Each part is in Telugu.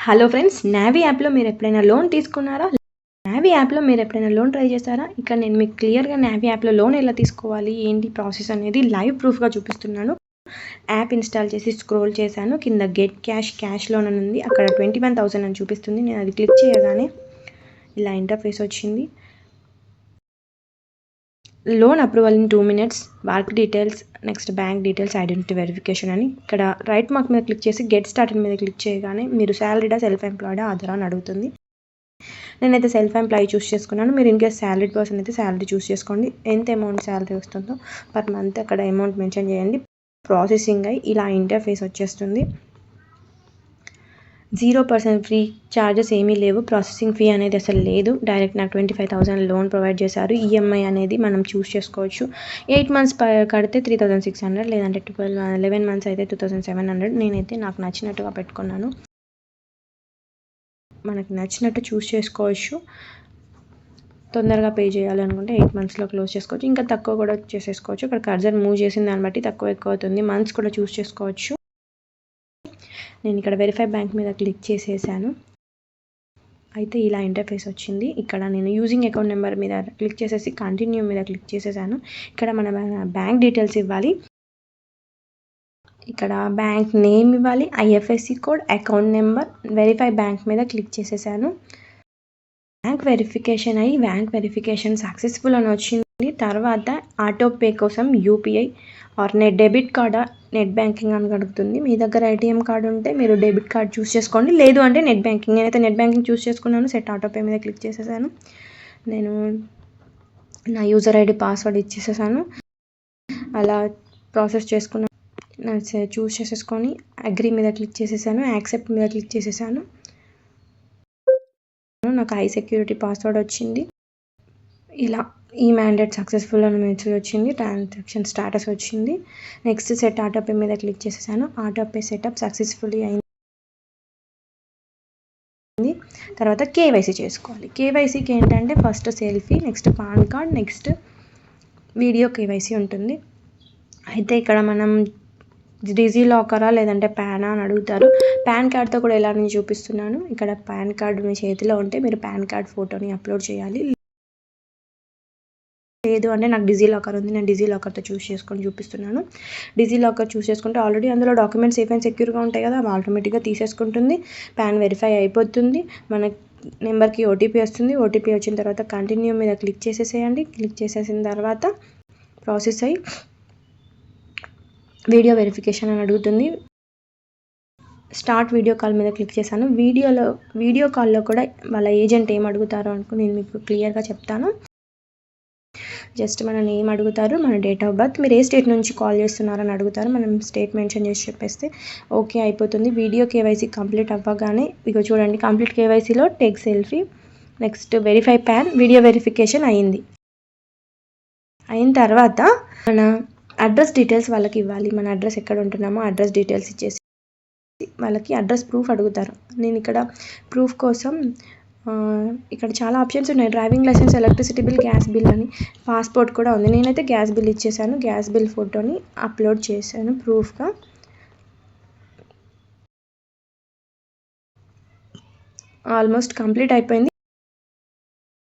హలో ఫ్రెండ్స్, నావీ యాప్లో మీరు ఎప్పుడైనా లోన్ తీసుకున్నారా? నావీ యాప్లో మీరు ఎప్పుడైనా లోన్ ట్రై చేస్తారా? ఇక్కడ నేను మీకు క్లియర్గా నావీ యాప్లో లోన్ ఎలా తీసుకోవాలి, ఏంటి ప్రాసెస్ అనేది లైవ్ ప్రూఫ్గా చూపిస్తున్నాను. యాప్ ఇన్స్టాల్ చేసి స్క్రోల్ చేశాను. కింద గెట్ క్యాష్ లోన్ అని ఉంది. అక్కడ 21,000 అని చూపిస్తుంది. నేను అది క్లిక్ చేయగానే ఇలా ఇంటర్ఫేస్ వచ్చింది. Loan approval in 2 minutes, work details, next bank details, identity verification అని ఇక్కడ రైట్ మార్క్ మీద క్లిక్ చేసి గెట్ స్టార్టెడ్ మీద క్లిక్ చేయగానే మీరు శాలరీడా, సెల్ఫ్ ఎంప్లాయిడా, ఆధారా అని అడుగుతుంది. నేనైతే సెల్ఫ్ ఎంప్లాయీ చూస్ చేసుకున్నాను. మీరు ఇన్కేస్ శాలరీడ్ పర్సన్ అయితే శాలరీ చూస్ చేసుకోండి. ఎంత అమౌంట్ శాలరీ వస్తుందో పర్ మంత్ అక్కడ అమౌంట్ మెన్షన్ చేయండి. ప్రాసెసింగ్ అయ్యి ఇలా ఇంటర్ఫేస్ వచ్చేస్తుంది. 0% ఫ్రీ ఛార్జెస్ ఏమీ లేవు. ప్రాసెసింగ్ ఫీ అనేది అసలు లేదు. డైరెక్ట్ నాకు 25,000 లోన్ ప్రొవైడ్ చేశారు. ఈఎంఐ అనేది మనం చూస్ చేసుకోవచ్చు. 8 months కడితే 3,600, లేదంటే 11 months అయితే 2,700. నేనైతే నాకు నచ్చినట్టుగా పెట్టుకున్నాను. మనకు నచ్చినట్టు చూస్ చేసుకోవచ్చు. తొందరగా పే చేయాలనుకుంటే 8 monthsలో క్లోజ్ చేసుకోవచ్చు. ఇంకా తక్కువ కూడా చేసేసుకోవచ్చు. ఇక్కడ కర్జర్ మూవ్ చేసిన దాన్ని బట్టి తక్కువ ఎక్కువ అవుతుంది. మంత్స్ కూడా చూస్ చేసుకోవచ్చు. నేను ఇక్కడ వెరిఫై బ్యాంక్ మీద క్లిక్ చేసేసాను. అయితే ఇలా ఇంటర్ఫేస్ వచ్చింది. ఇక్కడ నేను యూజింగ్ అకౌంట్ నెంబర్ మీద క్లిక్ చేసేసి కంటిన్యూ మీద క్లిక్ చేసేసాను. ఇక్కడ మన బ్యాంక్ డీటెయిల్స్ ఇవ్వాలి. ఇక్కడ బ్యాంక్ నేమ్ ఇవ్వాలి, IFSC code, account number. Verify bank మీద క్లిక్ చేసేసాను. బ్యాంక్ వెరిఫికేషన్ అయ్యి బ్యాంక్ వెరిఫికేషన్ సక్సెస్ఫుల్ అని వచ్చింది. తర్వాత ఆటో పే కోసం యూపీఐ ఆర్ డెబిట్ కార్డా, నెట్ బ్యాంకింగ్ అని అడుగుతుంది. మీ దగ్గర ఏటీఎం కార్డు ఉంటే మీరు డెబిట్ కార్డ్ చూస్ చేసుకోండి, లేదు అంటే నెట్ బ్యాంకింగ్. నేనైతే నెట్ బ్యాంకింగ్ చూస్ చేసుకున్నాను. సెట్ ఆటో పే మీద క్లిక్ చేసేసాను. నేను నా యూజర్ ఐడి పాస్వర్డ్ ఇచ్చేసేసాను. అలా ప్రాసెస్ చేసుకున్నాను. చూస్ చేసేసుకొని అగ్రీ మీద క్లిక్ చేసేసాను. యాక్సెప్ట్ మీద క్లిక్ చేసేసాను. నాకు హై సెక్యూరిటీ పాస్వర్డ్ వచ్చింది. ఇలా ఈ మ్యాండేట్ సక్సెస్ఫుల్ అని మెసేజ్ వచ్చింది. ట్రాన్సాక్షన్ స్టాటస్ వచ్చింది. నెక్స్ట్ సెట్ ఆటోపే మీద క్లిక్ చేసేసాను. ఆటోపే సెటప్ సక్సెస్ఫుల్లీ అయింది. తర్వాత కేవైసీ చేసుకోవాలి. కేవైసీకి ఏంటంటే first selfie, next pan card, next video KYC ఉంటుంది. అయితే ఇక్కడ మనం డిజీ లాకరా లేదంటే ప్యానా అని అడుగుతారు. పాన్ కార్డ్తో కూడా ఎలా నేను చూపిస్తున్నాను. ఇక్కడ పాన్ కార్డు మీ చేతిలో ఉంటే మీరు పాన్ కార్డ్ ఫోటోని అప్లోడ్ చేయాలి. లేదు అంటే నాకు డిజీ లాకర్ ఉంది, నేను డిజీ లాకర్తో చూస్ చేసుకొని చూపిస్తున్నాను. డిజీ లాకర్ చూస్ చేసుకుంటే ఆల్రెడీ అందులో డాక్యుమెంట్స్ సేఫ్ అండ్ సెక్యూర్గా ఉంటాయి కదా, అవి ఆటోమేటిక్గా తీసేసుకుంటుంది. పాన్ వెరిఫై అయిపోతుంది. మన నెంబర్కి ఓటీపీ వస్తుంది. ఓటీపీ వచ్చిన తర్వాత కంటిన్యూ మీద క్లిక్ చేసేసేయండి. క్లిక్ చేసేసిన తర్వాత ప్రాసెస్ అయ్యి వీడియో వెరిఫికేషన్ అని అడుగుతుంది. స్టార్ట్ వీడియో కాల్ మీద క్లిక్ చేశాను. వీడియో కాల్లో కూడా వాళ్ళ ఏజెంట్ ఏం అడుగుతారో అనుకుని నేను మీకు క్లియర్గా చెప్తాను. జస్ట్ మన నేమ్ అడుగుతారు, మన డేట్ ఆఫ్ బర్త్, మీరు ఏ స్టేట్ నుంచి కాల్ చేస్తున్నారని అడుగుతారు. మనం స్టేట్ మెన్షన్ చేసి చెప్పేస్తే ఓకే అయిపోతుంది. వీడియో కేవైసీ కంప్లీట్ అవ్వగానే ఇక చూడండి, కంప్లీట్ కేవైసీలో take selfie, next verify PAN, video verification అయింది. అయిన తర్వాత మన అడ్రస్ డీటెయిల్స్ వాళ్ళకి ఇవ్వాలి. మన అడ్రస్ ఎక్కడ ఉంటున్నామో అడ్రస్ డీటెయిల్స్ ఇచ్చేసి వాళ్ళకి అడ్రస్ ప్రూఫ్ అడుగుతారు. నేను ఇక్కడ ప్రూఫ్ కోసం ఇక్కడ చాలా ఆప్షన్స్ ఉన్నాయి. Driving license, electricity bill, gas bill అని, పాస్పోర్ట్ కూడా ఉంది. నేనైతే గ్యాస్ బిల్ ఇచ్చేసాను. గ్యాస్ బిల్ ఫోటోని అప్లోడ్ చేశాను ప్రూఫ్గా. ఆల్మోస్ట్ కంప్లీట్ అయిపోయింది.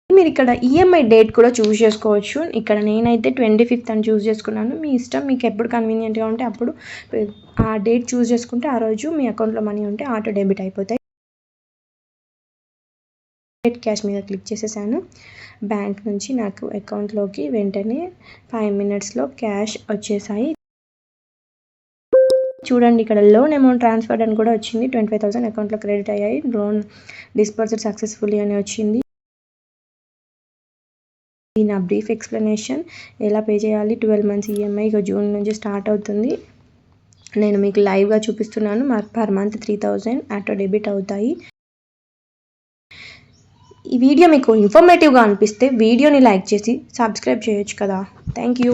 మీరు ఇక్కడ ఈఎంఐ డేట్ కూడా చూస్ చేసుకోవచ్చు. ఇక్కడ నేనైతే 25th అని చూస్ చేసుకున్నాను. మీ ఇష్టం, మీకు ఎప్పుడు కన్వీనియంట్గా ఉంటే అప్పుడు ఆ డేట్ చూస్ చేసుకుంటే ఆ రోజు మీ అకౌంట్లో మనీ ఉంటే ఆటో డెబిట్ అయిపోతాయి. క్యాష్ మీద క్లిక్ చేసేసాను. బ్యాంక్ నుంచి నాకు అకౌంట్లోకి వెంటనే 5 minutesలో క్యాష్ వచ్చేసాయి. చూడండి, ఇక్కడ లోన్ అమౌంట్ ట్రాన్స్ఫర్డ్ అని కూడా వచ్చింది. 25,000 అకౌంట్లో క్రెడిట్ అయ్యాయి. లోన్ డిస్పర్స్డ్ సక్సెస్ఫుల్లీ అని వచ్చింది. ఇది నా బ్రీఫ్ ఎక్స్ప్లెనేషన్. ఎలా పే చేయాలి. 12 months ఈఎంఐ ఇక జూన్ నుంచి స్టార్ట్ అవుతుంది. నేను మీకు లైవ్గా చూపిస్తున్నాను. పర్ మంత్ 3,000 ఆటో డెబిట్ అవుతాయి. ఈ వీడియో మీకు ఇన్ఫర్మేటివ్గా అనిపిస్తే వీడియోని లైక్ చేసి సబ్స్క్రైబ్ చేయొచ్చు కదా. Thank you.